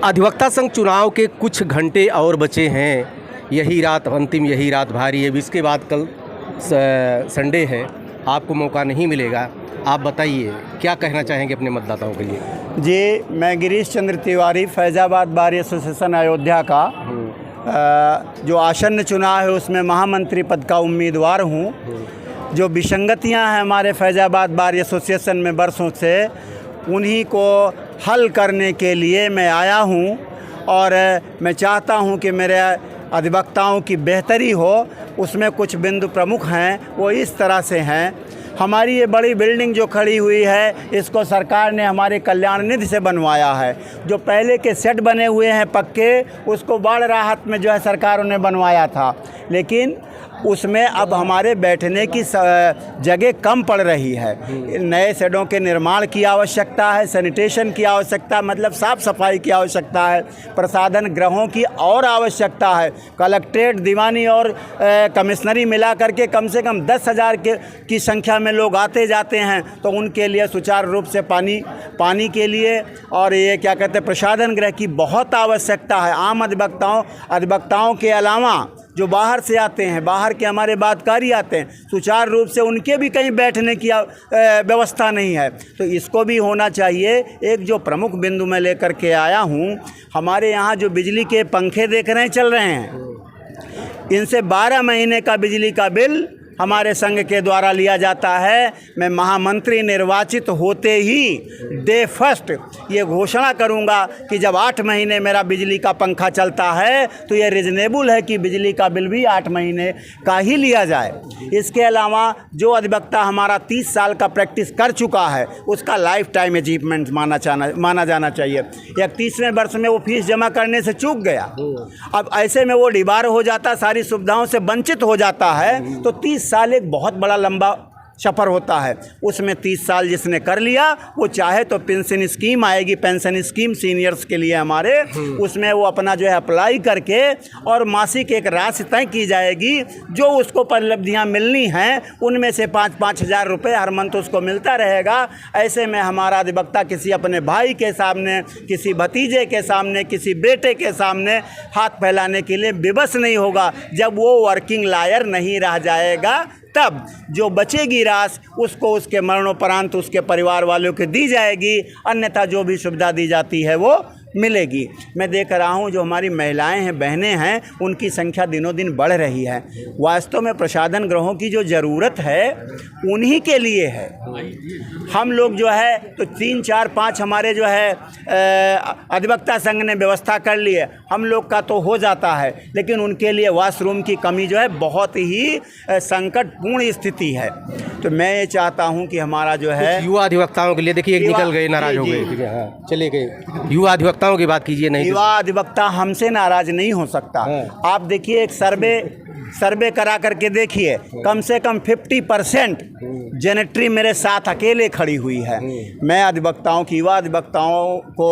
अधिवक्ता संघ चुनाव के कुछ घंटे और बचे हैं। यही रात अंतिम, यही रात भारी है। इसके बाद कल संडे है, आपको मौका नहीं मिलेगा। आप बताइए क्या कहना चाहेंगे अपने मतदाताओं के लिए? जी, मैं गिरीश चंद्र तिवारी, फैज़ाबाद बार एसोसिएशन अयोध्या का जो आसन्न चुनाव है उसमें महामंत्री पद का उम्मीदवार हूँ। जो विसंगतियाँ हैं हमारे फैज़ाबाद बार एसोसिएशन में बरसों से, उन्हीं को हल करने के लिए मैं आया हूँ और मैं चाहता हूँ कि मेरे अधिवक्ताओं की बेहतरी हो। उसमें कुछ बिंदु प्रमुख हैं, वो इस तरह से हैं। हमारी ये बड़ी बिल्डिंग जो खड़ी हुई है, इसको सरकार ने हमारे कल्याण निधि से बनवाया है। जो पहले के सेट बने हुए हैं पक्के, उसको बाढ़ राहत में जो है सरकारों ने बनवाया था, लेकिन उसमें अब हमारे बैठने की जगह कम पड़ रही है। नए शेडों के निर्माण की आवश्यकता है, सैनिटेशन की आवश्यकता, मतलब साफ़ सफाई की आवश्यकता है, प्रसाधन गृहों की और आवश्यकता है। कलेक्ट्रेट, दीवानी और कमिश्नरी मिला करके कम से कम 10,000 की संख्या में लोग आते जाते हैं, तो उनके लिए सुचारू रूप से पानी के लिए और ये क्या कहते हैं, प्रसाधन गृह की बहुत आवश्यकता है। आम अधिवक्ताओं के अलावा जो बाहर से आते हैं, बाहर के हमारे बातकारी आते हैं, सुचारू रूप से उनके भी कहीं बैठने की व्यवस्था नहीं है, तो इसको भी होना चाहिए। एक जो प्रमुख बिंदु मैं लेकर के आया हूँ, हमारे यहाँ जो बिजली के पंखे देख रहे हैं चल रहे हैं, इनसे 12 महीने का बिजली का बिल हमारे संघ के द्वारा लिया जाता है। मैं महामंत्री निर्वाचित होते ही डे फर्स्ट ये घोषणा करूंगा कि जब 8 महीने मेरा बिजली का पंखा चलता है तो ये रिजनेबल है कि बिजली का बिल भी 8 महीने का ही लिया जाए। इसके अलावा जो अधिवक्ता हमारा 30 साल का प्रैक्टिस कर चुका है, उसका लाइफ टाइम अचीवमेंट माना जाना चाहिए। 31वें वर्ष में वो फीस जमा करने से चूक गया, अब ऐसे में वो डिबार हो जाता, सारी सुविधाओं से वंचित हो जाता है, तो 30 साल एक बहुत बड़ा लंबा सफ़र होता है। उसमें 30 साल जिसने कर लिया, वो चाहे तो पेंशन स्कीम आएगी, पेंशन स्कीम सीनियर्स के लिए हमारे, उसमें वो अपना जो है अप्लाई करके और मासिक एक राशि तय की जाएगी, जो उसको उपलब्धियाँ मिलनी हैं उनमें से 5-5 हज़ार रुपये हर मंथ उसको मिलता रहेगा। ऐसे में हमारा अधिवक्ता किसी अपने भाई के सामने, किसी भतीजे के सामने, किसी बेटे के सामने हाथ फैलाने के लिए विवश नहीं होगा। जब वो वर्किंग लॉयर नहीं रह जाएगा, तब जो बचेगी राशि उसको उसके मरणोपरांत उसके परिवार वालों को दी जाएगी, अन्यथा जो भी सुविधा दी जाती है वो मिलेगी। मैं देख रहा हूँ जो हमारी महिलाएं हैं, बहनें हैं, उनकी संख्या दिनों दिन बढ़ रही है। वास्तव में प्रसाधन गृहों की जो ज़रूरत है उन्हीं के लिए है। हम लोग जो है तो 3, 4, 5 हमारे जो है अधिवक्ता संघ ने व्यवस्था कर ली है, हम लोग का तो हो जाता है, लेकिन उनके लिए वॉशरूम की कमी जो है बहुत ही संकटपूर्ण स्थिति है। तो मैं ये चाहता हूँ कि हमारा जो है युवा अधिवक्ताओं के लिए, देखिए एक निकल गए, नाराज हो गए, हाँ चले गए। युवा अधिवक्ताओं की बात कीजिए। नहीं, युवा अधिवक्ता हमसे नाराज नहीं हो सकता। आप देखिए, एक सर्वे करा करके देखिए, कम से कम 50% जेनेट्री मेरे साथ अकेले खड़ी हुई है। मैं युवा अधिवक्ताओं को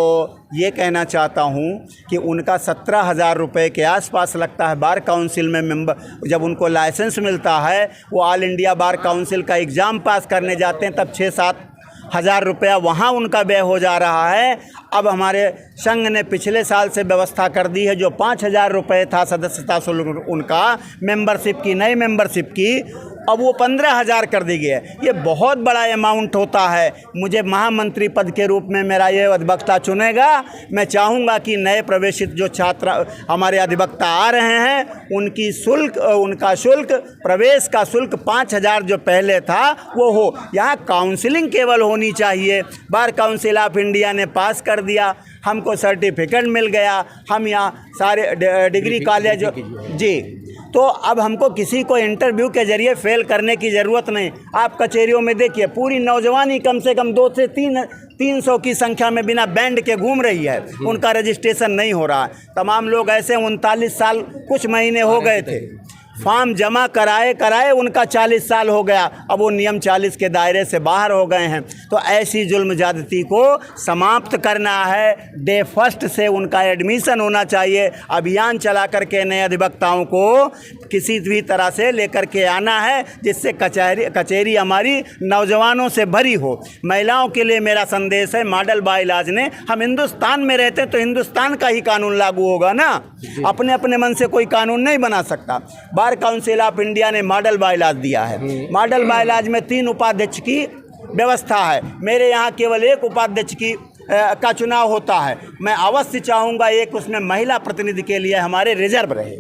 ये कहना चाहता हूँ कि उनका 17,000 रुपये के आसपास लगता है बार काउंसिल में मेंबर। जब उनको लाइसेंस मिलता है, वो ऑल इंडिया बार काउंसिल का एग्ज़ाम पास करने जाते हैं, तब 6-7 हज़ार रुपया वहाँ उनका व्यय हो जा रहा है। अब हमारे संघ ने पिछले साल से व्यवस्था कर दी है, जो 5,000 रुपये था सदस्यता शुल्क उनका, मेंबरशिप की, नई मेंबरशिप की, अब वो 15,000 कर दी गई है। ये बहुत बड़ा अमाउंट होता है। मुझे महामंत्री पद के रूप में मेरा ये अधिवक्ता चुनेगा। मैं चाहूँगा कि नए प्रवेशित जो छात्र हमारे अधिवक्ता आ रहे हैं, उनका शुल्क, प्रवेश का शुल्क 5,000 जो पहले था वो हो। यहाँ काउंसलिंग केवल होनी चाहिए। बार काउंसिल ऑफ इंडिया ने पास कर दिया, हमको सर्टिफिकेट मिल गया, हम यहाँ सारे डिग्री कॉलेज जी, तो अब हमको किसी को इंटरव्यू के जरिए फेल करने की ज़रूरत नहीं। आप कचहरियों में देखिए, पूरी नौजवानी कम से कम 2 से 300 की संख्या में बिना बैंड के घूम रही है, उनका रजिस्ट्रेशन नहीं हो रहा। तमाम लोग ऐसे 39 साल कुछ महीने हो गए थे, फॉर्म जमा कराए उनका 40 साल हो गया, अब वो नियम 40 के दायरे से बाहर हो गए हैं। तो ऐसी जुल्म ज्यादती को समाप्त करना है। डे फर्स्ट से उनका एडमिशन होना चाहिए। अभियान चला करके नए अधिवक्ताओं को किसी भी तरह से लेकर के आना है, जिससे कचहरी हमारी नौजवानों से भरी हो। महिलाओं के लिए मेरा संदेश है, मॉडल बाइलाज ने, हम हिंदुस्तान में रहते हैं तो हिंदुस्तान का ही कानून लागू होगा ना, अपने अपने मन से कोई कानून नहीं बना सकता। बार काउंसिल ऑफ इंडिया ने मॉडल बाइलाज दिया है। मॉडल बाइलाज में 3 उपाध्यक्ष की व्यवस्था है। मेरे यहाँ केवल 1 उपाध्यक्ष की का चुनाव होता है। मैं अवश्य चाहूँगा एक उसमें महिला प्रतिनिधि के लिए हमारे रिजर्व रहे,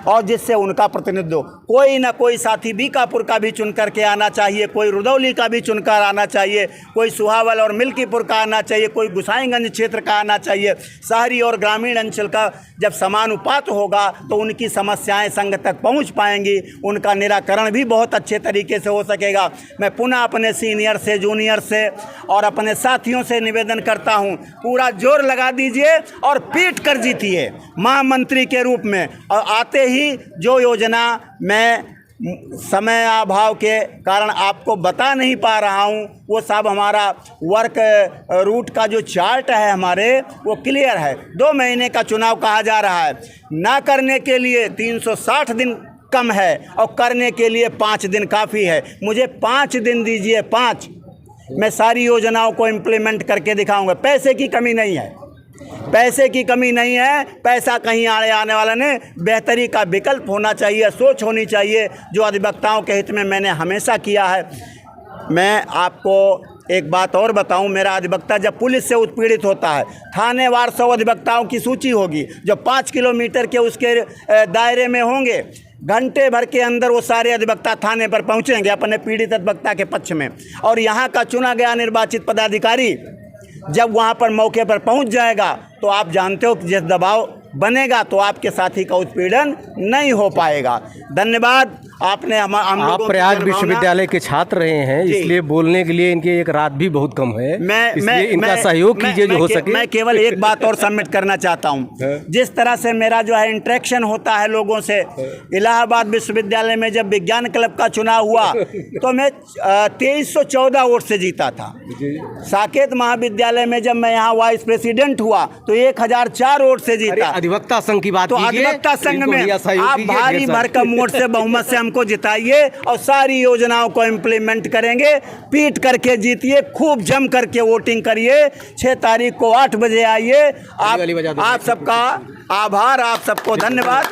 और जिससे उनका प्रतिनिधित्व कोई ना कोई साथी बीकापुर का भी चुन करके आना चाहिए, कोई रुदौली का भी चुनकर आना चाहिए, कोई सुहावल और मिल्कीपुर का आना चाहिए, कोई गुसाईगंज क्षेत्र का आना चाहिए। शहरी और ग्रामीण अंचल का जब समानुपात होगा तो उनकी समस्याएं संघ तक पहुंच पाएंगी, उनका निराकरण भी बहुत अच्छे तरीके से हो सकेगा। मैं पुनः अपने सीनियर से, जूनियर से और अपने साथियों से निवेदन करता हूं, पूरा जोर लगा दीजिए और पीट कर जीतिए महामंत्री के रूप में। और आते ही जो योजना मैं समय अभाव के कारण आपको बता नहीं पा रहा हूं, वो सब हमारा वर्क रूट का जो चार्ट है हमारे, वो क्लियर है। 2 महीने का चुनाव कहा जा रहा है, ना करने के लिए 360 दिन कम है और करने के लिए 5 दिन काफ़ी है। मुझे 5 दिन दीजिए, 5, मैं सारी योजनाओं को इम्प्लीमेंट करके दिखाऊंगा। पैसे की कमी नहीं है, पैसे की कमी नहीं है, पैसा कहीं आने वाला नहीं। बेहतरी का विकल्प होना चाहिए, सोच होनी चाहिए, जो अधिवक्ताओं के हित में मैंने हमेशा किया है। मैं आपको एक बात और बताऊं, मेरा अधिवक्ता जब पुलिस से उत्पीड़ित होता है, थानेवार 100 अधिवक्ताओं की सूची होगी जो 5 किलोमीटर के उसके दायरे में होंगे। घंटे भर के अंदर वो सारे अधिवक्ता थाने पर पहुंचेंगे अपने पीड़ित अधिवक्ता के पक्ष में, और यहाँ का चुना गया निर्वाचित पदाधिकारी जब वहाँ पर मौके पर पहुँच जाएगा तो आप जानते हो कि जिस दबाव बनेगा तो आपके साथी का उत्पीड़न नहीं हो पाएगा। धन्यवाद। आपने हम आप प्रयाग विश्वविद्यालय के छात्र रहे हैं, इसलिए बोलने के लिए इनके एक रात भी बहुत कम है, इसलिए इनका सहयोग कीजिए जो हो सके। मैं केवल एक बात और सबमिट करना चाहता हूं, जिस तरह से मेरा जो है इंटरेक्शन होता है लोगों से। इलाहाबाद विश्वविद्यालय में जब विज्ञान क्लब का चुनाव हुआ तो मैं 2314 वोट से जीता था। साकेत महाविद्यालय में जब मैं यहाँ वाइस प्रेसिडेंट हुआ तो 1004 वोट से जीता। अधिवक्ता संघ की बात तो अधिवक्ता संघ में आप भारी भरकम वोट से बहुमत से हमको जिताइए और सारी योजनाओं को इम्प्लीमेंट करेंगे। पीट करके जीतिए, खूब जम करके वोटिंग करिए। 6 तारीख को 8 बजे आइए। आप सबका आभार, आप सबको धन्यवाद।